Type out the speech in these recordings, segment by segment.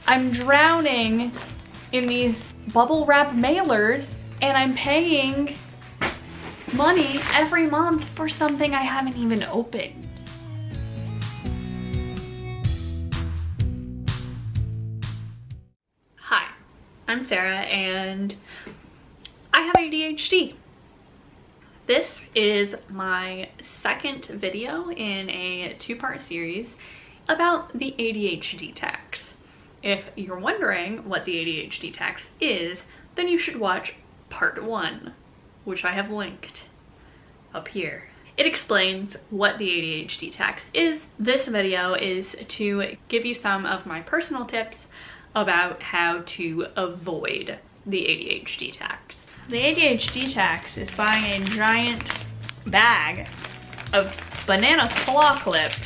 I'm drowning in these bubble wrap mailers and I'm paying money every month for something I haven't even opened. Hi, I'm Sarah and I have ADHD. This is my second video in a two-part series about the ADHD tax. If you're wondering what the ADHD tax is, then you should watch part 1, which I have linked up here. It explains what the ADHD tax is. This video is to give you some of my personal tips about how to avoid the ADHD tax. The ADHD tax is buying a giant bag of banana claw clips.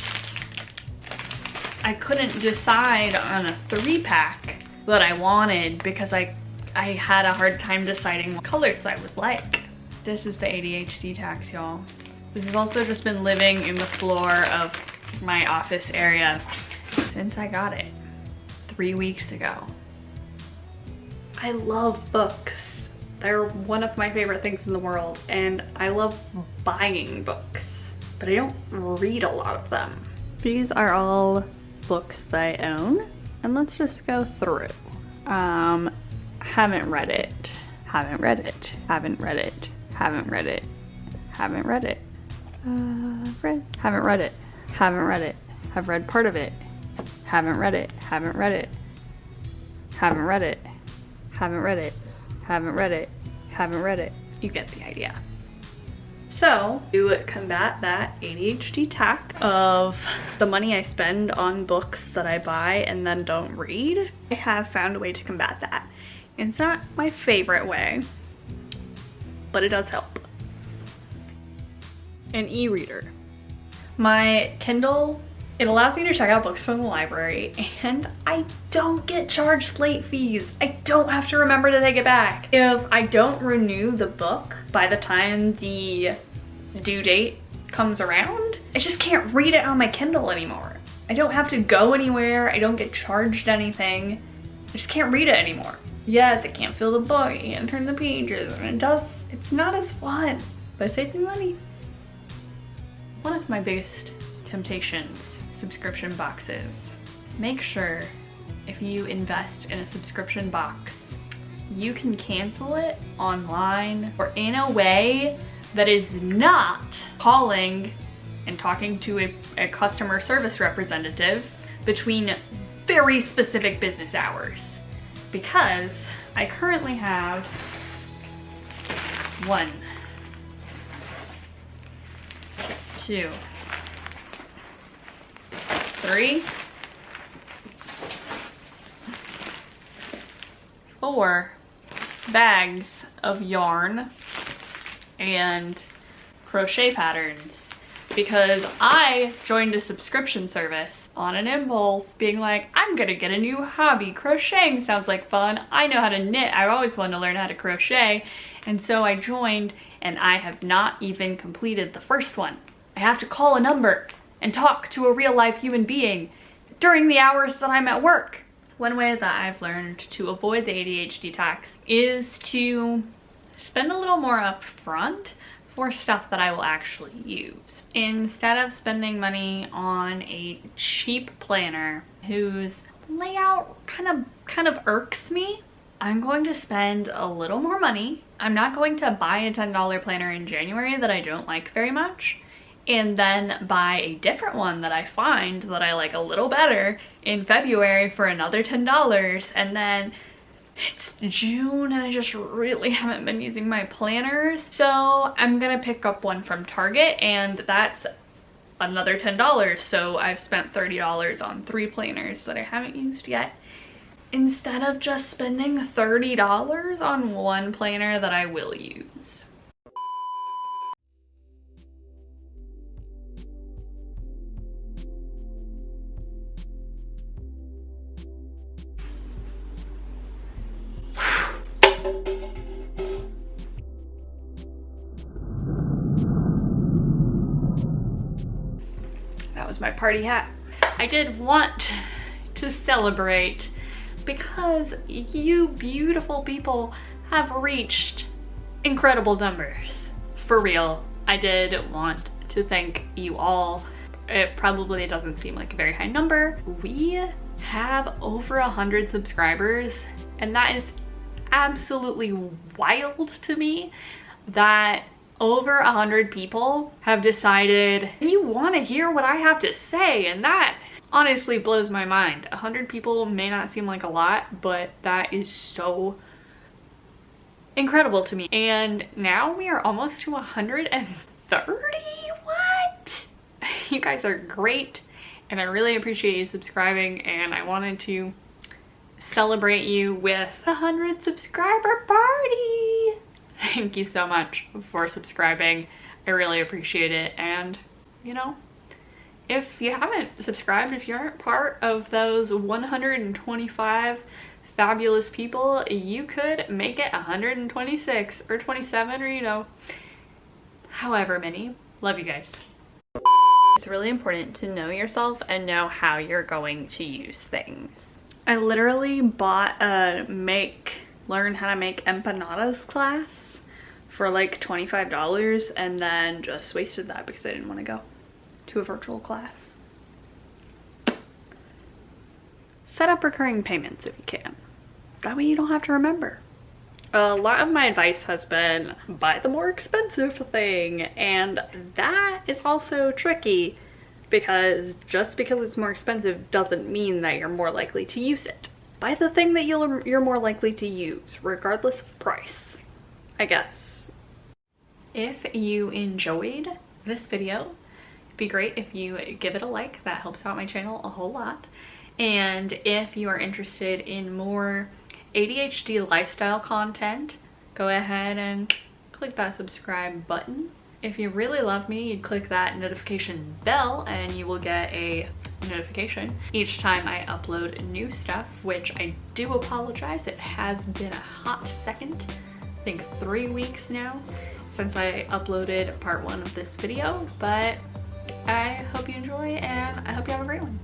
I couldn't decide on a 3-pack that I wanted because I had a hard time deciding what colors I would like. This is the ADHD tax, y'all. This has also just been living in the floor of my office area since I got it 3 weeks ago. I love books. They're one of my favorite things in the world, and I love buying books, but I don't read a lot of them. These are all books that I own, and let's just go through. Haven't read it, haven't read it, haven't read it, haven't read it, haven't read it, haven't read it, haven't read it, have read part of it, haven't read it, haven't read it, haven't read it, haven't read it, haven't read it, haven't read it. You get the idea. So, to combat that ADHD tax of the money I spend on books that I buy and then don't read, I have found a way to combat that. It's not my favorite way, but it does help. An e-reader. My Kindle, it allows me to check out books from the library, and I don't get charged late fees. I don't have to remember to take it back. If I don't renew the book by the time the due date comes around, I just can't read it on my Kindle anymore. I don't have to go anywhere. I don't get charged anything. I just can't read it anymore. Yes, I can't feel the book, I can't turn the pages, and it's not as fun, but it saves me money. One of my biggest temptations, subscription boxes. Make sure if you invest in a subscription box, you can cancel it online or in a way that is not calling and talking to a customer service representative between very specific business hours. Because I currently have 1, 2, 3, 4 bags of yarn and crochet patterns because I joined a subscription service on an impulse, being like, I'm gonna get a new hobby. Crocheting sounds like fun. I know how to knit. I've always wanted to learn how to crochet. And so I joined, and I have not even completed the first one. I have to call a number and talk to a real life human being during the hours that I'm at work. One way that I've learned to avoid the ADHD tax is to spend a little more up front for stuff that I will actually use. Instead of spending money on a cheap planner whose layout kind of irks me, I'm going to spend a little more money. I'm not going to buy a $10 planner in January that I don't like very much, and then buy a different one that I find that I like a little better in February for another $10, and then it's June and I just really haven't been using my planners. So I'm gonna pick up one from Target, and that's another $10. So I've spent $30 on 3 planners that I haven't used yet, instead of just spending $30 on one planner that I will use. That was my party hat. I did want to celebrate because you beautiful people have reached incredible numbers. For real, I did want to thank you all. It probably doesn't seem like a very high number. We have over 100 subscribers, and that is absolutely wild to me that over 100 people have decided you want to hear what I have to say, and that honestly blows my mind. 100 people may not seem like a lot, but that is so incredible to me. And now we are almost to 130? What? You guys are great, and I really appreciate you subscribing, and I wanted to celebrate you with a 100 subscriber party. Thank you so much for subscribing. I really appreciate it. And you know, if you haven't subscribed, if you aren't part of those 125 fabulous people, you could make it 126 or 27 or, you know, however many. Love you guys. It's really important to know yourself and know how you're going to use things. I literally bought a learn how to make empanadas class for like $25 and then just wasted that because I didn't want to go to a virtual class. Set up recurring payments if you can. That way you don't have to remember. A lot of my advice has been buy the more expensive thing, and that is also tricky because just because it's more expensive doesn't mean that you're more likely to use it. Buy the thing that you're more likely to use, regardless of price, I guess. If you enjoyed this video, it'd be great if you give it a like. That helps out my channel a whole lot. And if you are interested in more ADHD lifestyle content, go ahead and click that subscribe button. If you really love me, you'd click that notification bell and you will get a notification each time I upload new stuff, which I do apologize. It has been a hot second, I think 3 weeks now, since I uploaded part 1 of this video, but I hope you enjoy and I hope you have a great one.